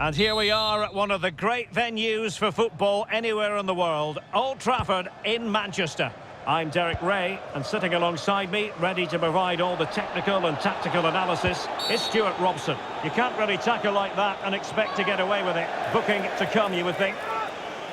And here we are at one of the great venues for football anywhere in the world, Old Trafford in Manchester. I'm Derek Ray, and sitting alongside me, ready to provide all the technical and tactical analysis, is Stuart Robson. You can't really tackle like that and expect to get away with it. Booking to come, you would think.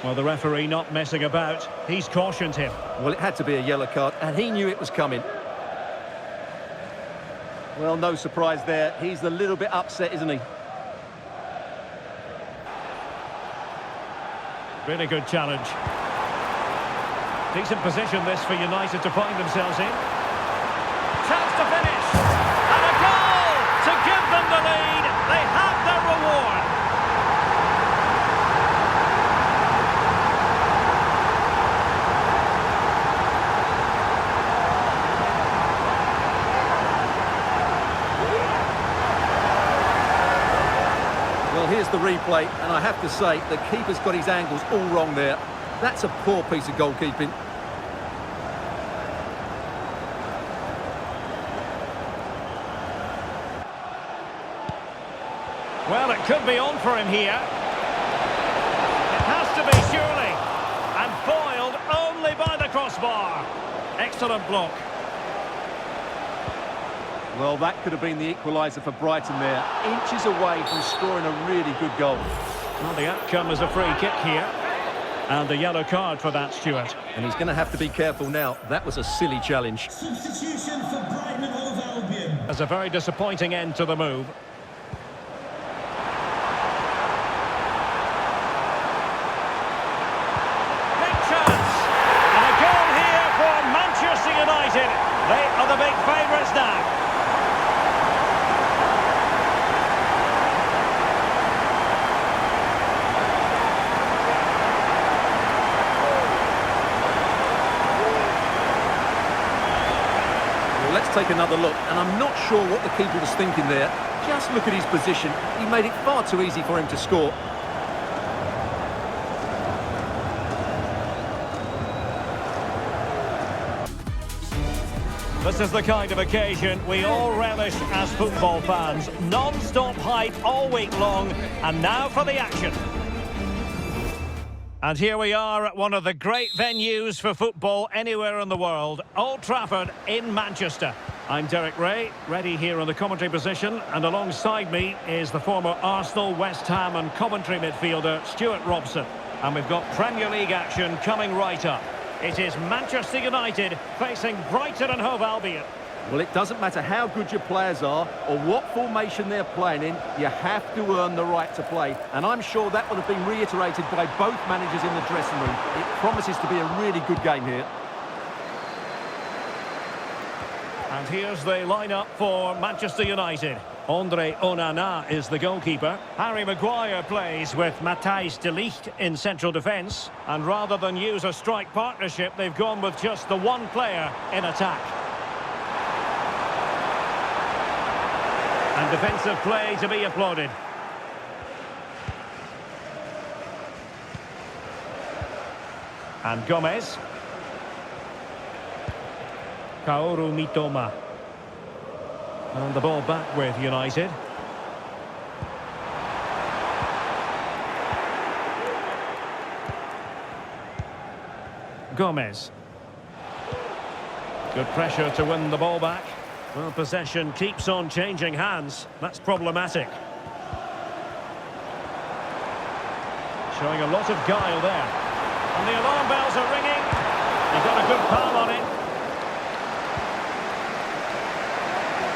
Well, the referee not messing about. He's cautioned him. Well, it had to be a yellow card, and he knew it was coming. Well, no surprise there. He's a little bit upset, isn't he? Really good challenge. Decent position this for United to find themselves in. Chance to finish. And a goal to give them the lead. They have their reward. Well, here's the replay, and I have to say, the keeper's got his angles all wrong there. That's a poor piece of goalkeeping. Well, it could be on for him here. It has to be, surely. And foiled only by the crossbar. Excellent block. Well, that could have been the equaliser for Brighton there. Inches away from scoring a really good goal. Well, the outcome is a free kick here. And a yellow card for that, Stuart. And he's going to have to be careful now. That was a silly challenge. Substitution for Brighton and Hove Albion. As a very disappointing end to the move. Big chance! And a goal here for Manchester United. They are the big favourites now. Let's take another look, and I'm not sure what the keeper was thinking there. Just look at his position. He made it far too easy for him to score. This is the kind of occasion we all relish as football fans. Non-stop hype all week long, and now for the action. And here we are at one of the great venues for football anywhere in the world, Old Trafford in Manchester. I'm Derek Ray, ready here in the commentary position, and alongside me is the former Arsenal, West Ham and Coventry midfielder Stuart Robson. And we've got Premier League action coming right up. It is Manchester United facing Brighton and Hove Albion. Well, it doesn't matter how good your players are or what formation they're playing in, you have to earn the right to play. And I'm sure that will have been reiterated by both managers in the dressing room. It promises to be a really good game here. And here's the lineup for Manchester United. Andre Onana is the goalkeeper. Harry Maguire plays with Matthijs de Ligt in central defence. And rather than use a strike partnership, they've gone with just the one player in attack. And defensive play to be applauded. And Gomez. Kaoru Mitoma. And the ball back with United. Gomez. Good pressure to win the ball back. Well, possession keeps on changing hands. That's problematic. Showing a lot of guile there. And the alarm bells are ringing. He got a good palm on it.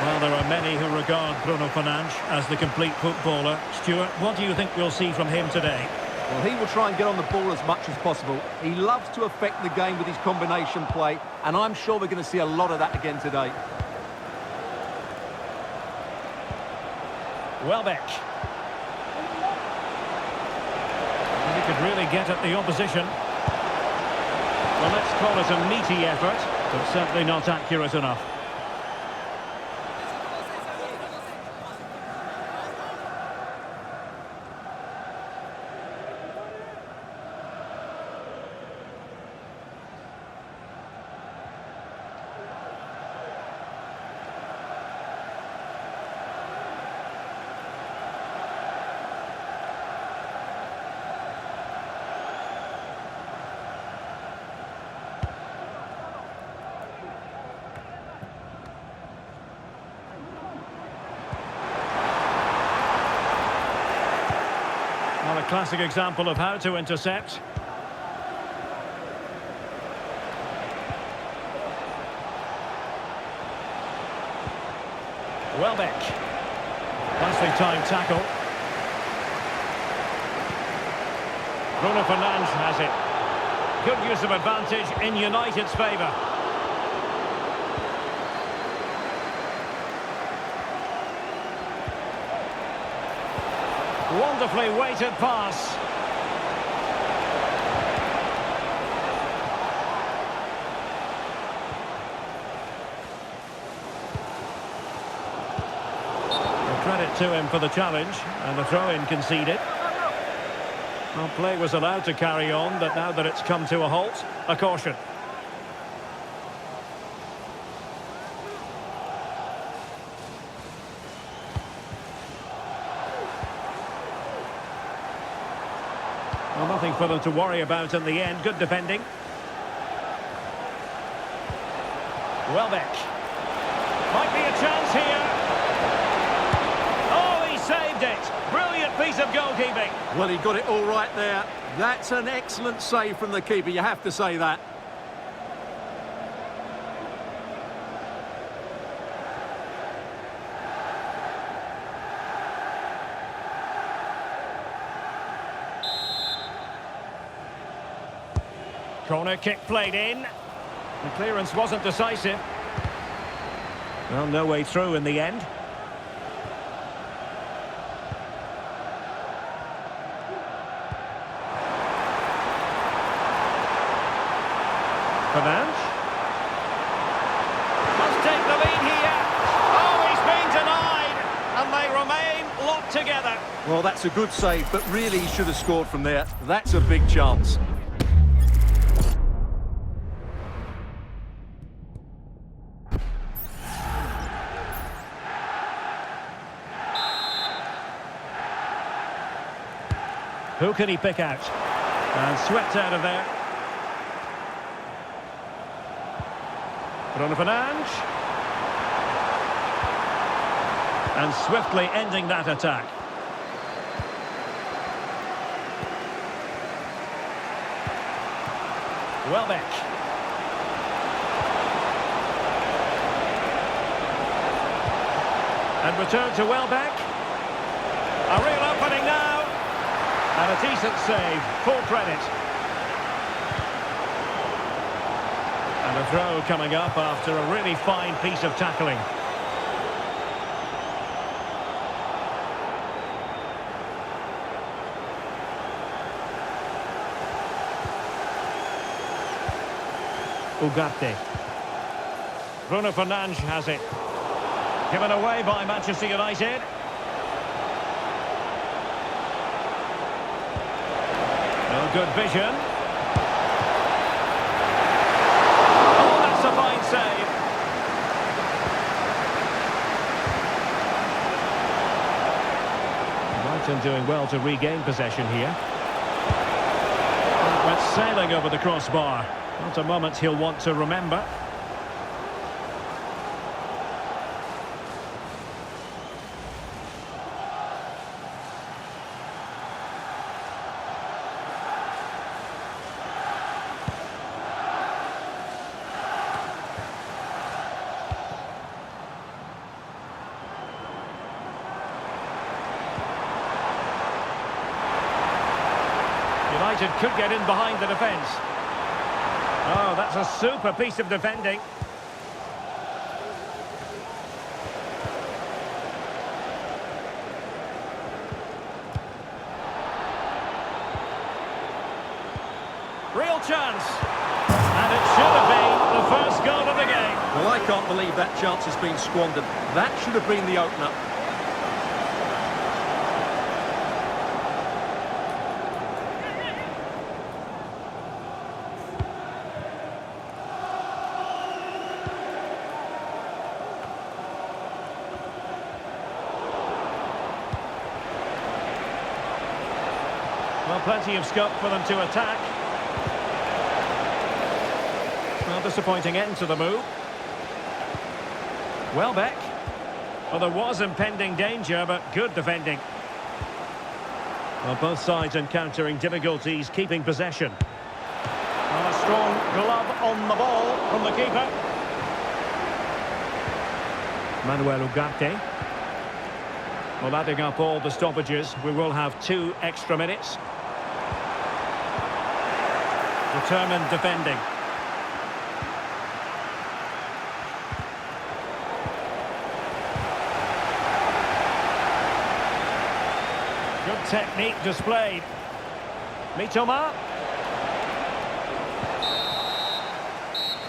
Well, there are many who regard Bruno Fernandes as the complete footballer. Stuart, what do you think we'll see from him today? Well, he will try and get on the ball as much as possible. He loves to affect the game with his combination play, and I'm sure we're going to see a lot of that again today. Welbeck. And he could really get at the opposition. Well, let's call it a meaty effort, but certainly not accurate enough. a classic example of how to intercept. Welbeck. Nicely timed tackle. Bruno Fernandes has it. Good use of advantage in United's favour. Wonderfully weighted pass. Credit to him for the challenge, and the throw-in conceded. Well, play was allowed to carry on, but now that it's come to a halt, a caution. Well, nothing for them to worry about in the end. Good defending. Welbeck. Might be a chance here. Saved it. Brilliant piece of goalkeeping. Well, he got it all right there. That's an excellent save from the keeper, you have to say that. Corner kick played in. The clearance wasn't decisive. Well, no way through in the end. Fernandes. Must take the lead here. Oh, he's been denied. And they remain locked together. Well, that's a good save, but really he should have scored from there. That's a big chance. Who can he pick out? And swept out of there. Bruno Fernandes. And swiftly ending that attack. Welbeck. And return to Welbeck. A real opening now. And a decent save. Full credit. And a throw coming up after a really fine piece of tackling. Ugarte. Bruno Fernandes has it. Given away by Manchester United. No good vision. Save. Brighton doing well to regain possession here. Went sailing over the crossbar. Not a moment he'll want to remember. United could get in behind the defence. Oh, that's a super piece of defending. Real chance. And it should have been the first goal of the game. Well, I can't believe that chance has been squandered. That should have been the opener. Well, plenty of scope for them to attack. Well, disappointing end to the move. Welbeck. Well, there was impending danger, but good defending. Well, both sides encountering difficulties keeping possession. And a strong glove on the ball from the keeper. Manuel Ugarte. Well, adding up all the stoppages, we will have 2 extra minutes. Determined defending. Good technique displayed. Mitoma.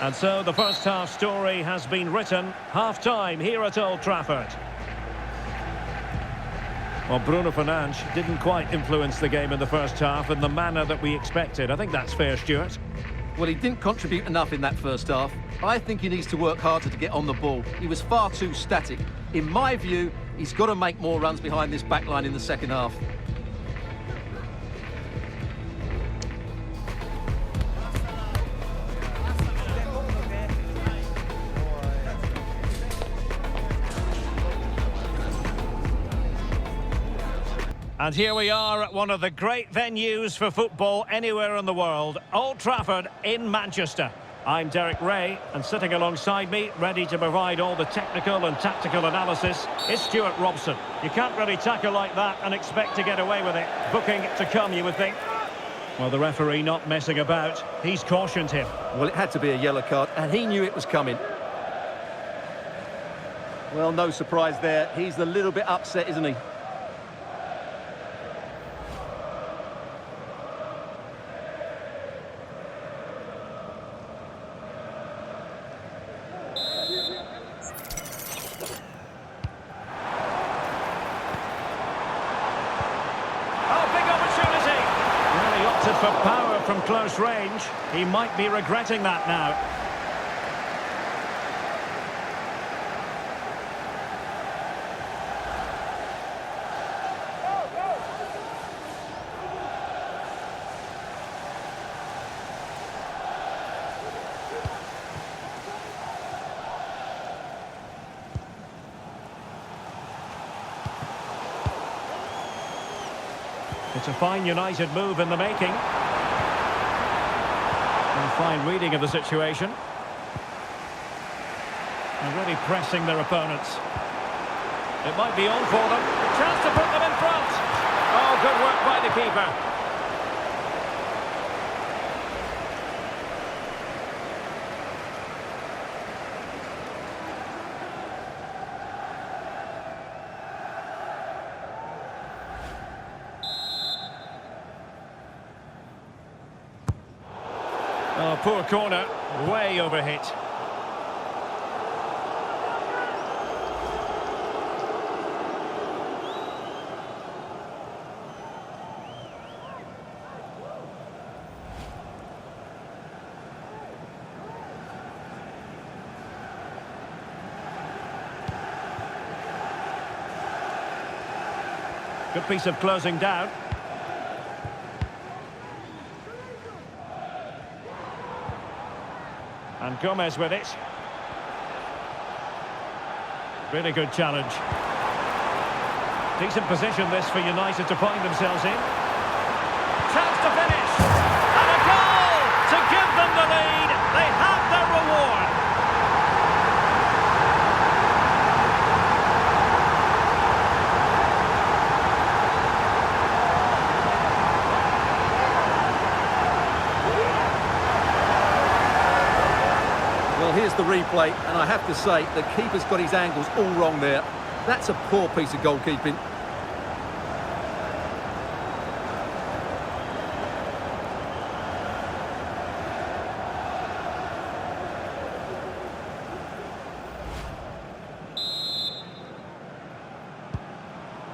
And so the first half story has been written. Half-time here at Old Trafford. Well, Bruno Fernandes didn't quite influence the game in the first half in the manner that we expected. I think that's fair, Stuart. Well, he didn't contribute enough in that first half. I think he needs to work harder to get on the ball. He was far too static. In my view, he's got to make more runs behind this back line in the second half. And here we are at one of the great venues for football anywhere in the world, Old Trafford in Manchester. I'm Derek Ray, and sitting alongside me, ready to provide all the technical and tactical analysis, is Stuart Robson. You can't really tackle like that and expect to get away with it. Booking to come, you would think. Well, the referee not messing about. He's cautioned him. Well, it had to be a yellow card, and he knew it was coming. Well, no surprise there. He's a little bit upset, isn't he? For power from close range. He might be regretting that now. It's a fine United move in the making. And fine reading of the situation. And really pressing their opponents. It might be on for them. Chance to put them in front. Oh, good work by the keeper. Oh, poor corner, way overhit. Good piece of closing down. And Gomez with it. Really good challenge. Decent position this for United to find themselves in. Chance to finish. And a goal to give them the lead. They have their reward. Well, here's the replay, and I have to say, the keeper's got his angles all wrong there. That's a poor piece of goalkeeping.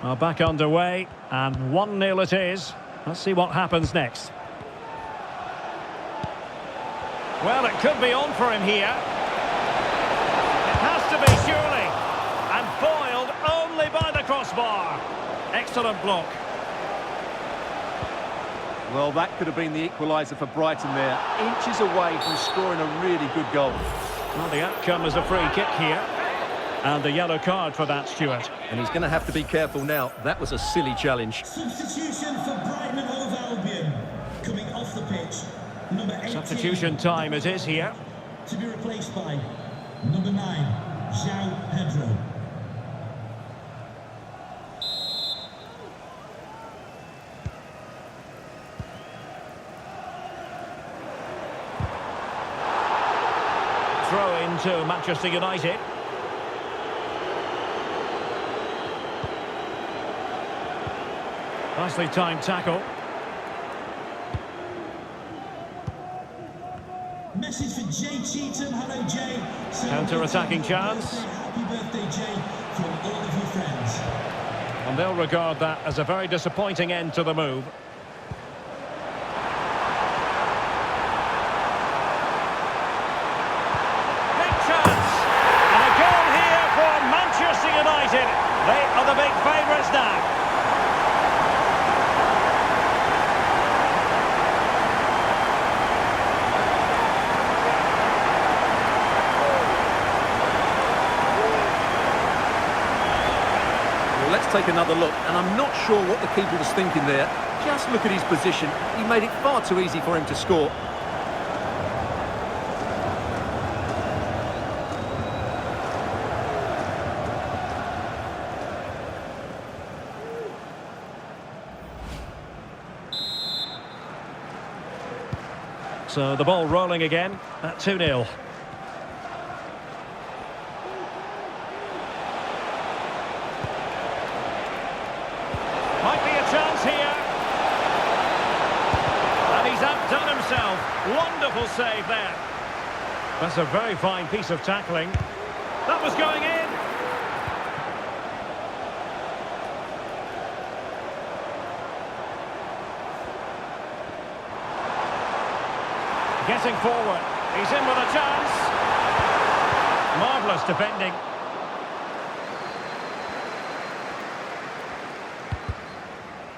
Well, back underway, and 1-0 it is. Let's see what happens next. Well, it could be on for him here. It has to be, surely. And foiled only by the crossbar. Excellent block. Well, that could have been the equaliser for Brighton there. Inches away from scoring a really good goal. Well, the outcome is a free kick here. And the yellow card for that, Stuart. And he's going to have to be careful now. That was a silly challenge. Substitution for Brighton and Hove Albion. Coming off the pitch, number 18. Substitution time it is here. To be replaced by number 9, João Pedro. Throw into Manchester United. Nicely timed tackle. Message for Jay Cheetham. Hello, Jay. Counter-attacking chance. Happy birthday, Jay, from all of your friends. And they'll regard that as a very disappointing end to the move. Big chance! And a goal here for Manchester United. They are the big favourites now. Let's take another look, and I'm not sure what the keeper was thinking there. Just look at his position. He made it far too easy for him to score. So the ball rolling again at 2-0. Might be a chance here. And he's outdone himself. Wonderful save there. That's a very fine piece of tackling. That was going in. Getting forward. He's in with a chance. Marvellous defending.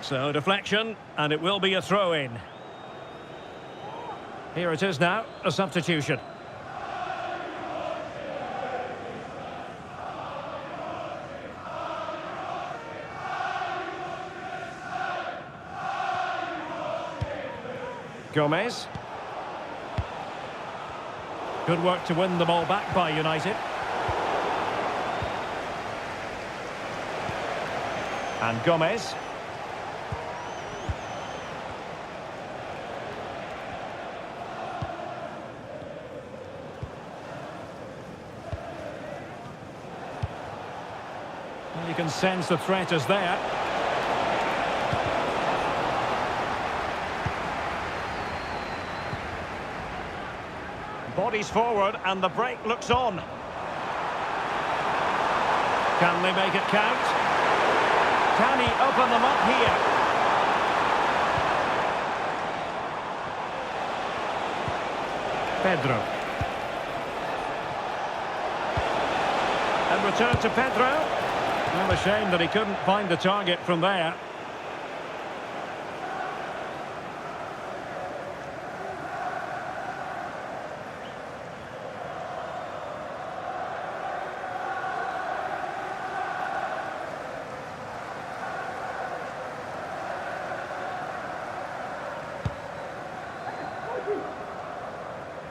So deflection, and it will be a throw-in. Here it is now, a substitution. Gomez. Good work to win the ball back by United. And Gomez. Well, you can sense the threat is there. Bodies forward and the break looks on. Can they make it count? Can he open them up here? Pedro. And return to Pedro. Well, a shame that he couldn't find the target from there.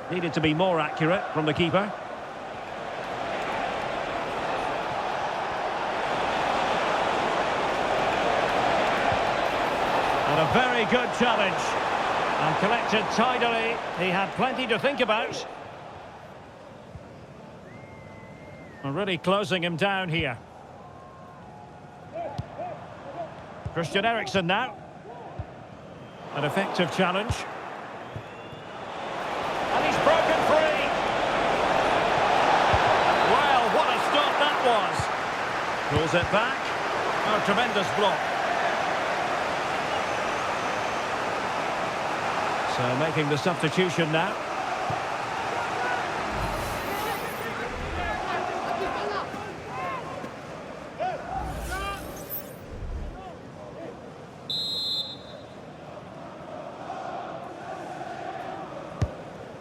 Needed to be more accurate from the keeper. And a very good challenge. And collected tidily. He had plenty to think about. And really closing him down here. Christian Eriksen now. An effective challenge. And he's broken free. Well, what a stop that was. Pulls it back. Oh, tremendous block. So making the substitution now.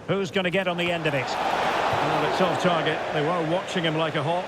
Who's going to get on the end of it? Well, it's off target. They were watching him like a hawk.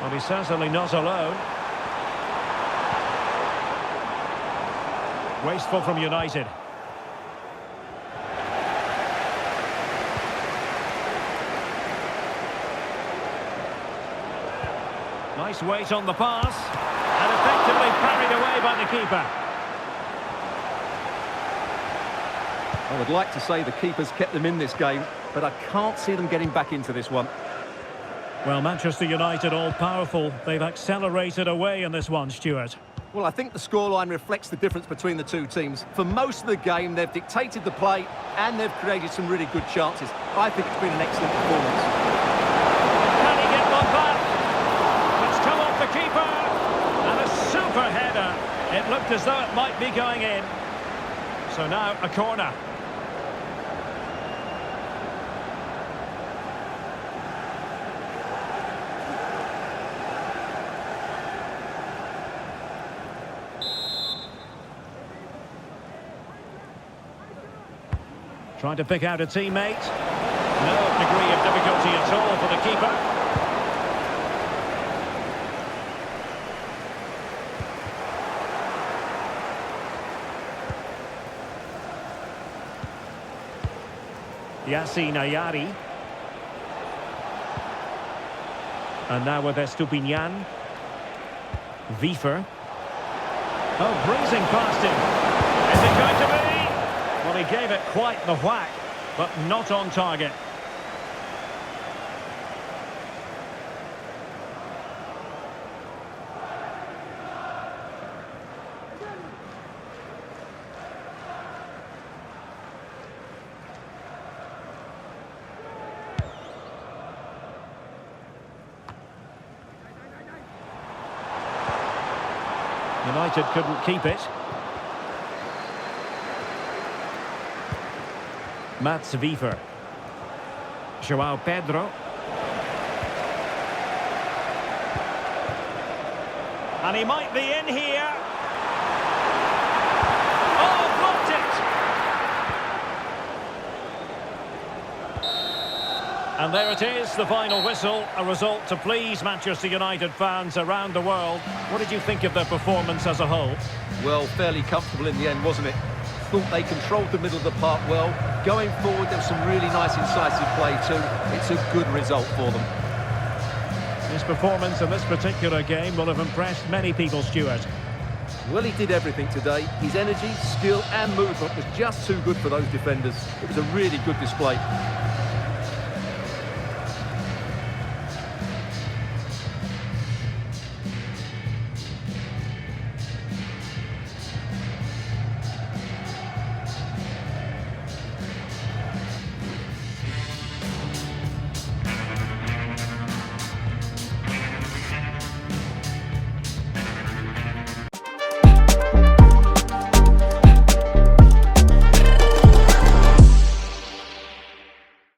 Well, he's certainly not alone. Wasteful from United. Nice weight on the pass. And effectively parried away by the keeper. I would like to say the keeper's kept them in this game, but I can't see them getting back into this one. Well, Manchester United all-powerful. They've accelerated away in this one, Stuart. Well, I think the scoreline reflects the difference between the two teams. For most of the game, they've dictated the play and they've created some really good chances. I think it's been an excellent performance. Can he get one back? It's come off the keeper. And a super header. It looked as though it might be going in. So now a corner. Trying to pick out a teammate. No degree of difficulty at all for the keeper. Yassine Ayari. And now with Estupinian. Wiefer. Oh, breezing past him. Is it going to be? Well, he gave it quite the whack, but not on target. United couldn't keep it. Mats Wiefer. João Pedro. And he might be in here. Oh, blocked it! And there it is, the final whistle. A result to please Manchester United fans around the world. What did you think of their performance as a whole? Well, fairly comfortable in the end, wasn't it? Thought they controlled the middle of the park well. Going forward, there was some really nice incisive play too. It's a good result for them. His performance in this particular game will have impressed many people, Stuart. Well, he did everything today. His energy, skill and movement was just too good for those defenders. It was a really good display.